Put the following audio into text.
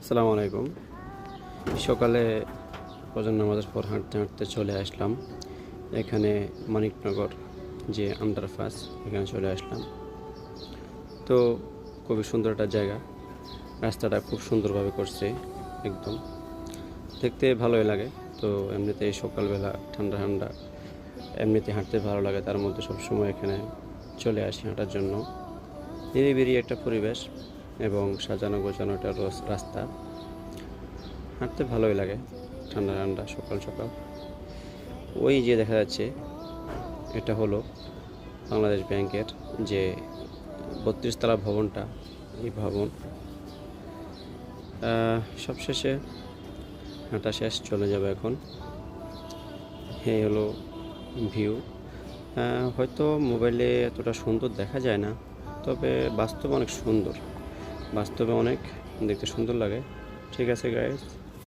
আসসালামু আলাইকুম। সকালে ফজর নামাজের পর হাঁটতে হাঁটতে চলে আসলাম এখানে মানিকনগর যে আন্ডারপাস, এখানে চলে আসলাম। তো খুবই সুন্দর একটা জায়গা, রাস্তাটা খুব সুন্দরভাবে করছে, একদম দেখতে ভালোই লাগে। তো এমনিতে সকালবেলা ঠান্ডা ঠান্ডা এমনিতে হাঁটতে ভালো লাগে, তার মধ্যে সবসময় এখানে চলে আসি হাঁটার জন্য। নিরিবিলি একটা পরিবেশ এবং সাজানো গোছানো একটা রাস্তা, হাঁটতে ভালোই লাগে ঠান্ডা ঠান্ডা সকাল সকাল। ওই যে দেখা যাচ্ছে এটা হলো বাংলাদেশ ব্যাংকের যে 32 তলা ভবনটা, এই ভবন। সবশেষে হাঁটা শেষ, চলে যাবে এখন। এই হলো ভিউ। হয়তো মোবাইলে এতটা সুন্দর দেখা যায় না, তবে বাস্তবে অনেক সুন্দর, বাস্তবে অনেক দেখতে সুন্দর লাগে। ঠিক আছে গাইস।